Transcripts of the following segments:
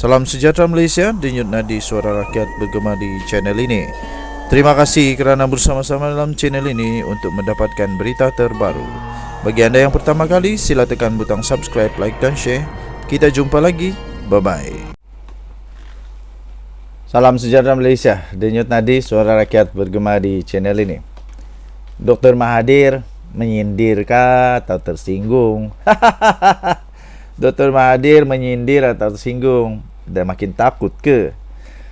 Salam sejahtera Malaysia, denyut nadi suara rakyat bergema di channel ini. Terima kasih kerana bersama-sama dalam channel ini untuk mendapatkan berita terbaru. Bagi anda yang pertama kali, sila tekan butang subscribe, like dan share. Kita jumpa lagi, bye-bye. Salam sejahtera Malaysia, denyut nadi suara rakyat bergema di channel ini. Dr. Mahathir menyindirkah atau tersinggung? Dr. Mahathir menyindir atau tersinggung? Dah makin takut ke?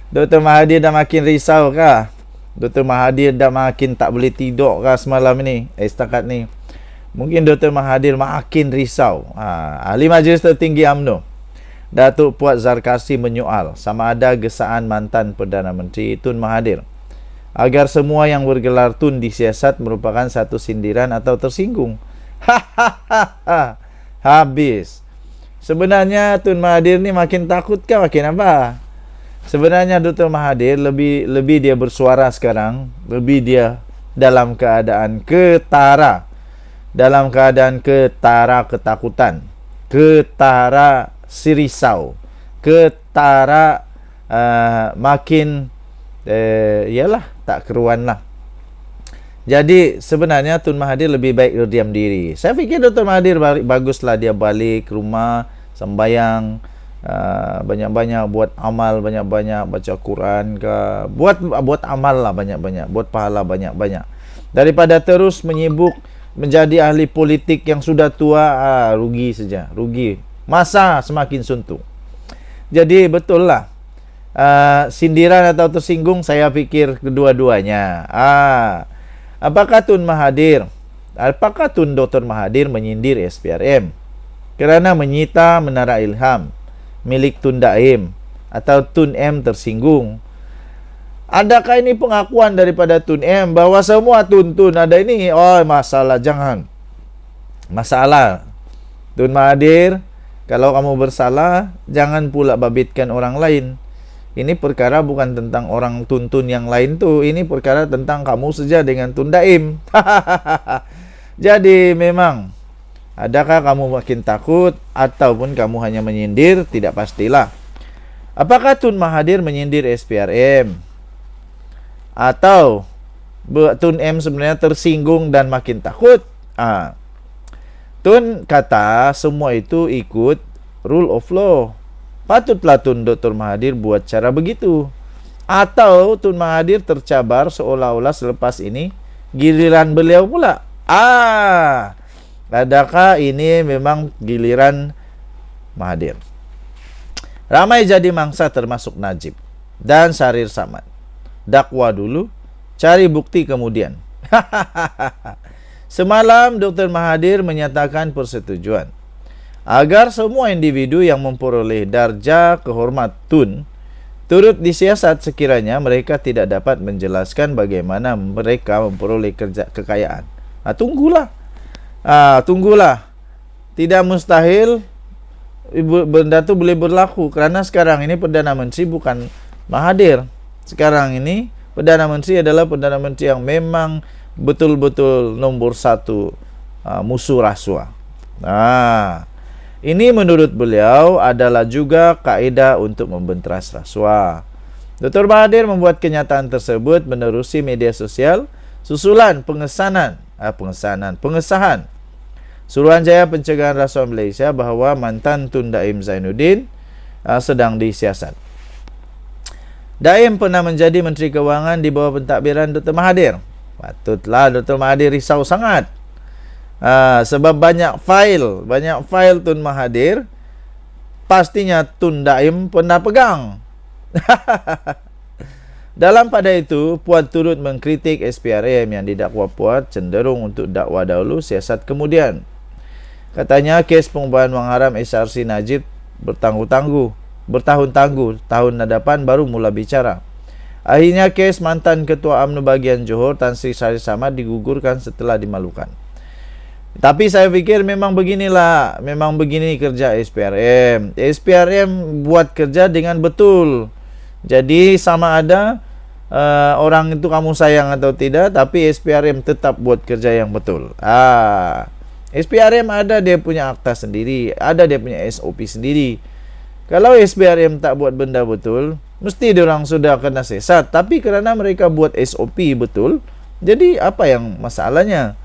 Dr. Mahathir dah makin risau kah? Dr. Mahathir dah makin tak boleh tidur kah semalam ni? Setakat ni mungkin Dr. Mahathir makin risau. Ahli Majlis Tertinggi UMNO Datuk Puat Zarkasi menyoal sama ada gesaan mantan Perdana Menteri Tun Mahathir agar semua yang bergelar Tun disiasat merupakan satu sindiran atau tersinggung. Habis. Sebenarnya Tun Mahathir ni makin takut kah makin apa? Sebenarnya Dr. Mahathir lebih dia bersuara sekarang, lebih dia dalam keadaan ketara. Dalam keadaan ketara ketakutan, ketara sirisau, ketara makin yalah tak keruan lah. Jadi sebenarnya Tun Mahathir lebih baik berdiam diri. Saya fikir Dr. Mahathir baguslah dia balik ke rumah, sembahyang, banyak-banyak buat amal, banyak-banyak baca Quran ke, buat amal lah banyak-banyak, buat pahala banyak-banyak. Daripada terus menyibuk menjadi ahli politik yang sudah tua, rugi saja, rugi. Masa semakin suntuk. Jadi betul lah. Sindiran atau tersinggung, saya fikir kedua-duanya. Apakah Tun Dr. Mahathir menyindir SPRM kerana menyita Menara Ilham milik Tun Daim atau Tun M tersinggung? Adakah ini pengakuan daripada Tun M bahawa semua Tun ada ini? Oh, masalah, jangan. Masalah. Tun Mahathir, kalau kamu bersalah, jangan pula babitkan orang lain. Ini perkara bukan tentang orang Tun yang lain tu. Ini perkara tentang kamu saja dengan Tun Daim. Jadi memang, adakah kamu makin takut ataupun kamu hanya menyindir? Tidak pastilah. Apakah Tun Mahathir menyindir SPRM? Atau Tun M sebenarnya tersinggung dan makin takut? Tun kata semua itu ikut rule of law. Patutlah Tun Dr. Mahathir buat cara begitu. Atau Tun Mahathir tercabar seolah-olah selepas ini giliran beliau pula. Adakah ini memang giliran Mahathir? Ramai jadi mangsa termasuk Najib dan Syahrir Samad. Dakwa dulu, cari bukti kemudian. Semalam Dr. Mahathir menyatakan persetujuan agar semua individu yang memperoleh darjah kehormat Tun turut disiasat sekiranya mereka tidak dapat menjelaskan bagaimana mereka memperoleh kekayaan. Tunggulah. Tunggulah. Tidak mustahil benda itu boleh berlaku kerana sekarang ini Perdana Menteri bukan Mahathir. Sekarang ini Perdana Menteri adalah Perdana Menteri yang memang betul-betul nombor satu musuh rasuah. Ini menurut beliau adalah juga kaedah untuk membenteras rasuah. Dr. Mahathir membuat kenyataan tersebut menerusi media sosial susulan pengesahan Suruhanjaya Pencegahan Rasuah Malaysia bahawa mantan Tun Daim Zainuddin sedang disiasat. Daim pernah menjadi Menteri Kewangan di bawah pentadbiran Dr. Mahathir. Patutlah Dr. Mahathir risau sangat. Sebab banyak file Tun Mahathir pastinya Tun Daim pernah pegang. Dalam pada itu, Puat turut mengkritik SPRM yang didakwa Puat cenderung untuk dakwa dahulu, siasat kemudian. Katanya kes pengubahan wang haram SRC Najib bertahun-tangguh, tahun hadapan baru mula bicara. Akhirnya kes mantan Ketua UMNO bahagian Johor Tan Sri Syahrir Samad digugurkan setelah dimalukan. Tapi saya fikir memang begini kerja SPRM. SPRM buat kerja dengan betul. Jadi sama ada orang itu kamu sayang atau tidak, tapi SPRM tetap buat kerja yang betul. SPRM ada dia punya akta sendiri, ada dia punya SOP sendiri. Kalau SPRM tak buat benda betul, mesti diorang sudah kena sesat. Tapi kerana mereka buat SOP betul, jadi apa yang masalahnya?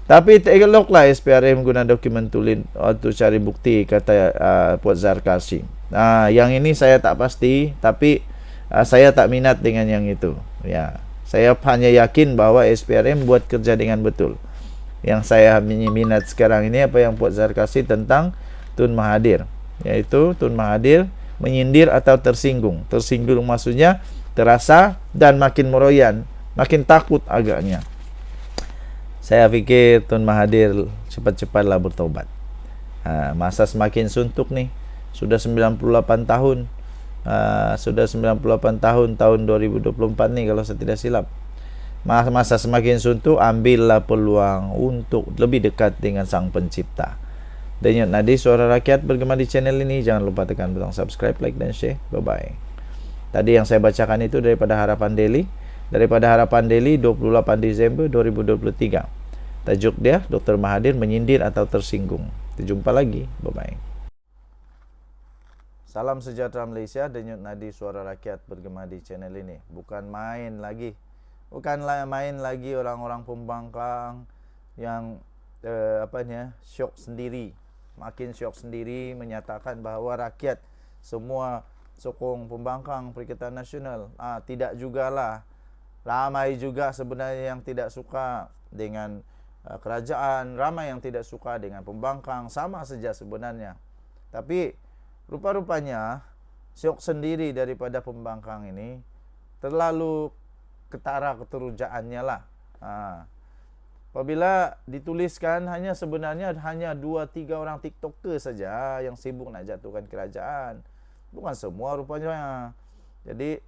Tapi eloklah SPRM guna dokumen tulis untuk cari bukti, kata Puan Zarkasi. Yang ini saya tak pasti, tapi saya tak minat dengan yang itu. Ya, saya hanya yakin bahwa SPRM buat kerja dengan betul. Yang saya minat sekarang ini apa yang Puan Zarkasi tentang Tun Mahathir, yaitu Tun Mahathir menyindir atau tersinggung. Tersinggung maksudnya terasa dan makin meroyan, makin takut agaknya. Saya pikir Tun Mahathir cepat-cepatlah bertobat. Masa semakin suntuk nih. Sudah 98 tahun. Sudah 98 tahun, tahun 2024 nih kalau saya tidak silap. Masa semakin suntuk, ambillah peluang untuk lebih dekat dengan Sang Pencipta. Denyut Nadi Suara Rakyat bergema di channel ini. Jangan lupa tekan butang subscribe, like dan share. Bye-bye. Tadi yang saya bacakan itu daripada Harapan Daily. Daripada Harapan Daily 28 Desember 2023. Tajuk dia, Dr. Mahathir menyindir atau tersinggung. Jumpa lagi. Bye-bye. Salam sejahtera Malaysia. Denyut Nadi Suara Rakyat bergema di channel ini. Bukan main lagi. Bukanlah main lagi orang-orang pembangkang yang syok sendiri. Makin syok sendiri menyatakan bahawa rakyat semua sokong pembangkang Perikatan Nasional. Tidak jugalah. Ramai juga sebenarnya yang tidak suka dengan kerajaan, ramai yang tidak suka dengan pembangkang, sama saja sebenarnya. Tapi rupa-rupanya syok sendiri daripada pembangkang ini terlalu ketara keterujaannya lah. Apabila dituliskan sebenarnya hanya 2-3 orang TikToker saja yang sibuk nak jatuhkan kerajaan. Bukan semua rupanya. Jadi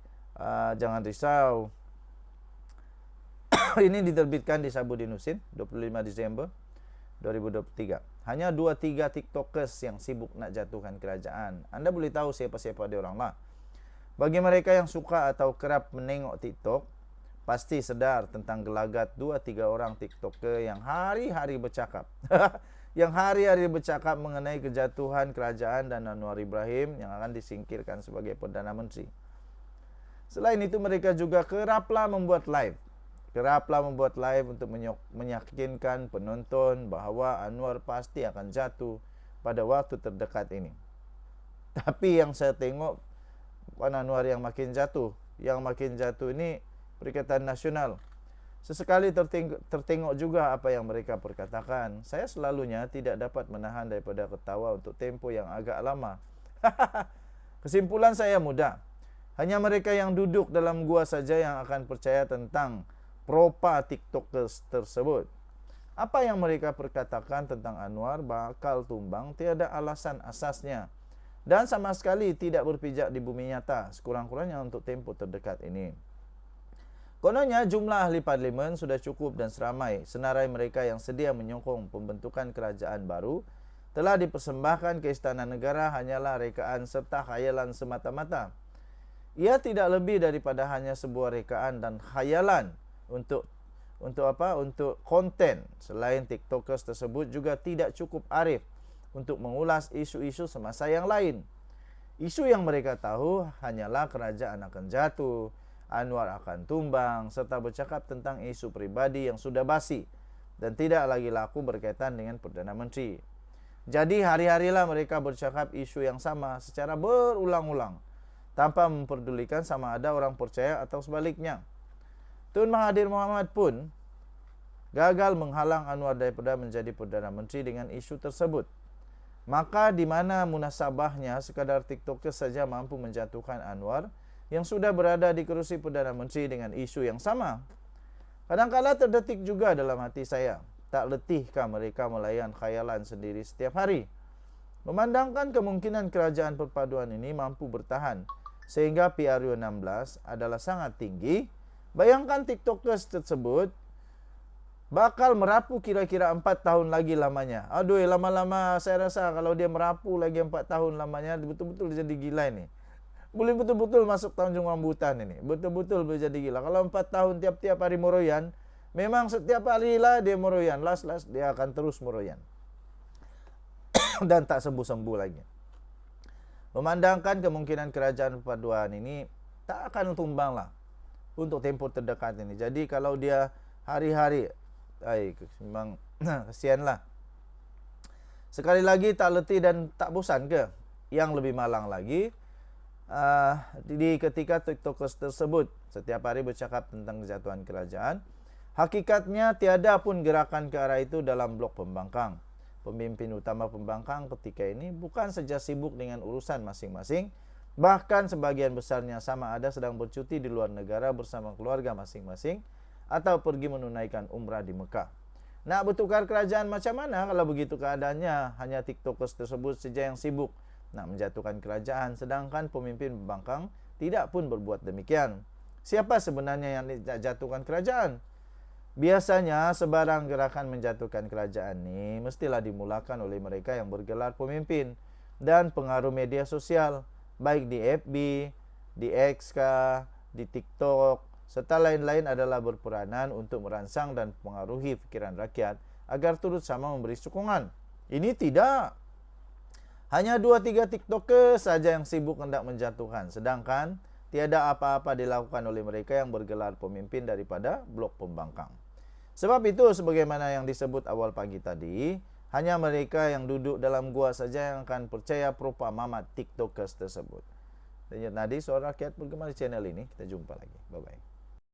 jangan risau. Ini diterbitkan di Sabudin Husin 25 Desember 2023. Hanya 2-3 TikTokers yang sibuk nak jatuhkan kerajaan. Anda boleh tahu siapa-siapa dia orang lah. Bagi mereka yang suka atau kerap menengok TikTok, pasti sedar tentang gelagat 2-3 orang TikToker yang hari-hari bercakap. Yang hari-hari bercakap mengenai kejatuhan kerajaan dan Anwar Ibrahim yang akan disingkirkan sebagai Perdana Menteri. Selain itu mereka juga keraplah membuat live untuk meyakinkan penonton bahawa Anwar pasti akan jatuh pada waktu terdekat ini. Tapi yang saya tengok bukan Anwar yang makin jatuh. Yang makin jatuh ini Perikatan Nasional. Sesekali tertengok juga apa yang mereka perkatakan. Saya selalunya tidak dapat menahan daripada ketawa untuk tempoh yang agak lama. Kesimpulan saya mudah. Hanya mereka yang duduk dalam gua saja yang akan percaya tentang propa TikTokers tersebut. Apa yang mereka perkatakan tentang Anwar bakal tumbang tiada alasan asasnya dan sama sekali tidak berpijak di bumi nyata, sekurang-kurangnya untuk tempoh terdekat ini. Kononnya jumlah ahli parlimen sudah cukup dan seramai senarai mereka yang sedia menyokong pembentukan kerajaan baru telah dipersembahkan ke Istana Negara hanyalah rekaan serta khayalan semata-mata. Ia tidak lebih daripada hanya sebuah rekaan dan khayalan untuk konten. Selain TikTokers tersebut juga tidak cukup arif untuk mengulas isu-isu semasa yang lain. Isu yang mereka tahu hanyalah kerajaan akan jatuh, Anwar akan tumbang, serta bercakap tentang isu pribadi yang sudah basi dan tidak lagi laku berkaitan dengan Perdana Menteri. Jadi hari-harilah mereka bercakap isu yang sama secara berulang-ulang tanpa memperdulikan sama ada orang percaya atau sebaliknya. Tun Mahathir Mohamad pun gagal menghalang Anwar daripada menjadi Perdana Menteri dengan isu tersebut. Maka di mana munasabahnya sekadar TikToker saja mampu menjatuhkan Anwar yang sudah berada di kerusi Perdana Menteri dengan isu yang sama? Kadang-kala terdetik juga dalam hati saya, tak letihkah mereka melayan khayalan sendiri setiap hari? Memandangkan kemungkinan kerajaan perpaduan ini mampu bertahan sehingga PRU 16 adalah sangat tinggi, bayangkan TikTokers tersebut bakal merapu kira-kira 4 tahun lagi lamanya. Aduh, lama-lama saya rasa kalau dia merapu lagi 4 tahun lamanya, betul-betul jadi gila ini. Boleh betul-betul masuk Tanjung Rambutan ini. Betul-betul menjadi gila. Kalau 4 tahun tiap-tiap hari meroyan, memang setiap hari lah dia meroyan. Last dia akan terus meroyan. Dan tak sembuh-sembuh lagi. Memandangkan kemungkinan kerajaan perpaduan ini tak akan tumbang lah untuk tempoh terdekat ini. Jadi kalau dia hari-hari, memang kesian lah. Sekali lagi, tak letih dan tak bosan ke? Yang lebih malang lagi, di ketika tiktokers tersebut setiap hari bercakap tentang kejatuhan kerajaan, hakikatnya tiada pun gerakan ke arah itu dalam blok pembangkang. Pemimpin utama pembangkang ketika ini bukan saja sibuk dengan urusan masing-masing, bahkan sebagian besarnya sama ada sedang bercuti di luar negara bersama keluarga masing-masing atau pergi menunaikan umrah di Mekah. Nak bertukar kerajaan macam mana kalau begitu keadaannya? Hanya tiktokers tersebut saja yang sibuk nak menjatuhkan kerajaan, sedangkan pemimpin pembangkang tidak pun berbuat demikian. Siapa sebenarnya yang dijatuhkan kerajaan? Biasanya sebarang gerakan menjatuhkan kerajaan ini mestilah dimulakan oleh mereka yang bergelar pemimpin dan pengaruh media sosial, baik di FB, di X, di TikTok, serta lain-lain adalah berperanan untuk merangsang dan mempengaruhi pikiran rakyat agar turut sama memberi sokongan. Ini tidak. Hanya 2-3 tiktokers saja yang sibuk hendak menjatuhkan, sedangkan tiada apa-apa dilakukan oleh mereka yang bergelar pemimpin daripada blok pembangkang. Sebab itu, sebagaimana yang disebut awal pagi tadi, hanya mereka yang duduk dalam gua saja yang akan percaya propaganda tiktokers tersebut. Denyut nadi suara rakyat bergema di channel ini. Kita jumpa lagi. Bye-bye.